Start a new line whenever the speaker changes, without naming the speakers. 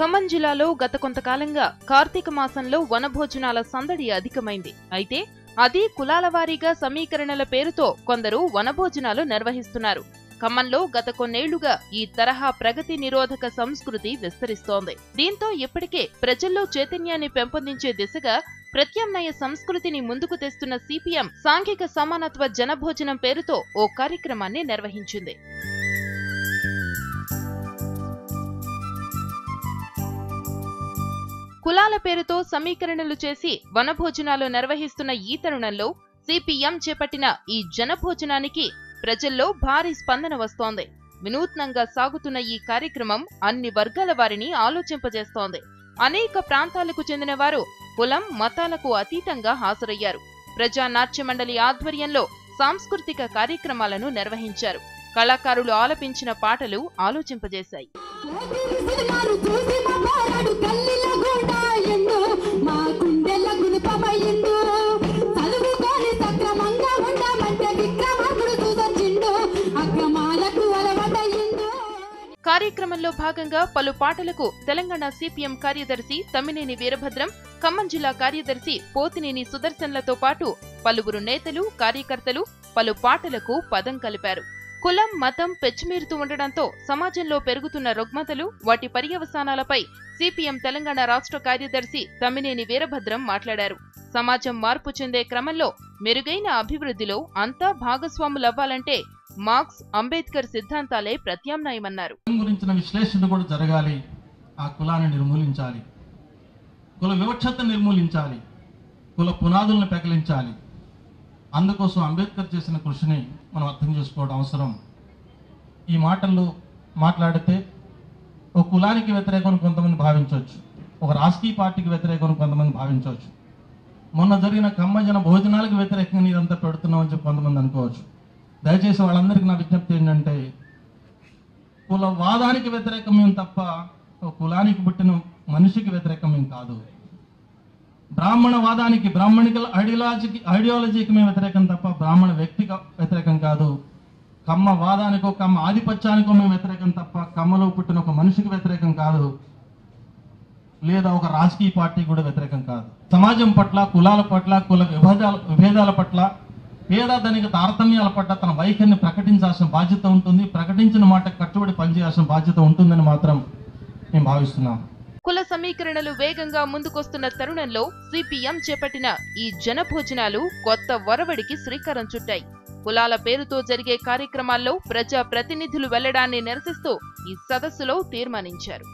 ఖమ్మం జిల్లాలో గత కొంతకాలంగా కార్తీక మాసంలో వనభోజనాల సందడి అధికమైంది. అయితే అది కులాల వారీగా సమీకరణల పేరుతో కొందరు వనభోజనాలు నిర్వహిస్తున్నారు. ఖమ్మంలో గత కొన్నేళ్లుగా ఈ తరహా ప్రగతి నిరోధక సంస్కృతి విస్తరిస్తోంది. దీంతో ఇప్పటికే ప్రజల్లో చైతన్యాన్ని పెంపొందించే దిశగా ప్రత్యామ్నాయ సంస్కృతిని ముందుకు తెస్తున్న సిపిఎం సాంఘిక సమానత్వ జనభోజనం పేరుతో ఓ కార్యక్రమాన్ని నిర్వహించింది. కులాల పేరుతో సమీకరణలు చేసి వనభోజనాలు నిర్వహిస్తున్న ఈ తరుణంలో సిపిఎం చేపట్టిన ఈ జనభోజనానికి ప్రజల్లో భారీ స్పందన వస్తోంది. వినూత్నంగా సాగుతున్న ఈ కార్యక్రమం అన్ని వర్గాల వారిని ఆలోచింపజేస్తోంది. అనేక ప్రాంతాలకు చెందిన వారు కులం మతాలకు అతీతంగా హాజరయ్యారు. ప్రజా నాట్య మండలి ఆధ్వర్యంలో సాంస్కృతిక కార్యక్రమాలను నిర్వహించారు. కళాకారులు ఆలపించిన పాటలు ఆలోచింపజేశాయి. కార్యక్రమంలో భాగంగా పలు పాటలకు తెలంగాణ సిపిఎం కార్యదర్శి తమ్మినేని వీరభద్రం, ఖమ్మం జిల్లా కార్యదర్శి పోతినేని సుదర్శన్లతో పాటు పలువురు నేతలు, కార్యకర్తలు పలు పాటలకు పదం కలిపారు. కులం మతం పెచ్చిమీరుతూ ఉండడంతో సమాజంలో పెరుగుతున్న రుగ్మతలు, వాటి పర్యవసానాలపై సిపిఎం తెలంగాణ రాష్ట్ర కార్యదర్శి తమ్మినేని వీరభద్రం మాట్లాడారు. సమాజం మార్పు చెందే క్రమంలో మెరుగైన అభివృద్ధిలో అంతా భాగస్వాములవ్వాలంటే మార్క్స్, అంబేద్కర్ సిద్ధాంతాలే ప్రత్యామ్నాయమన్నారు.
గురించిన విశ్లేషణ కూడా జరగాలి. ఆ కులాన్ని నిర్మూలించాలి, కుల వివక్షత నిర్మూలించాలి, కుల పునాదులను పెకలించాలి. అందుకోసం అంబేద్కర్ చేసిన కృషిని మనం అర్థం చేసుకోవడం అవసరం. ఈ మాటల్లో మాట్లాడితే ఒక కులానికి వ్యతిరేకం కొంతమంది భావించవచ్చు, ఒక రాజకీయ పార్టీకి వ్యతిరేకం కొంతమంది భావించవచ్చు. మొన్న జరిగిన ఖమ్మం జన భోజనాలకు వ్యతిరేకంగా ఇదంతా పెడుతున్నామని చెప్పి కొంతమంది అనుకోవచ్చు. దయచేసి వాళ్ళందరికీ నా విజ్ఞప్తి ఏంటంటే, కులవాదానికి వ్యతిరేకం మేము తప్ప ఒక కులానికి పుట్టిన మనిషికి వ్యతిరేకం మేము కాదు. బ్రాహ్మణవాదానికి, బ్రాహ్మణికల్ ఐడియాలజీకి మేము వ్యతిరేకం తప్ప బ్రాహ్మణ వ్యక్తికి వ్యతిరేకం కాదు. కమ్మ వాదానికో కమ్మ ఆధిపత్యానికో మేము వ్యతిరేకం తప్ప కమ్మలో పుట్టిన ఒక మనిషికి వ్యతిరేకం కాదు, లేదా ఒక రాజకీయ పార్టీ కూడా వ్యతిరేకం కాదు. సమాజం పట్ల, కులాల పట్ల, కుల విభేదాల పట్ల, పేద ధనిక తారతమ్యాల పట్ల తన వైఖరిని ప్రకటించాల్సిన బాధ్యత ఉంటుంది. ప్రకటించిన మాట కట్టుబడి పనిచేయాల్సిన బాధ్యత ఉంటుందని మాత్రం మేము భావిస్తున్నాం.
కుల సమీకరణలు వేగంగా ముందుకొస్తున్న తరుణంలో సిపిఎం చేపట్టిన ఈ జనభోజనాలు కొత్త ఒరవడికి శ్రీకారం చుట్టాయి. కులాల పేరుతో జరిగే కార్యక్రమాల్లో ప్రజా ప్రతినిధులు వెళ్లడాన్ని నిరసిస్తూ ఈ సదస్సులో తీర్మానించారు.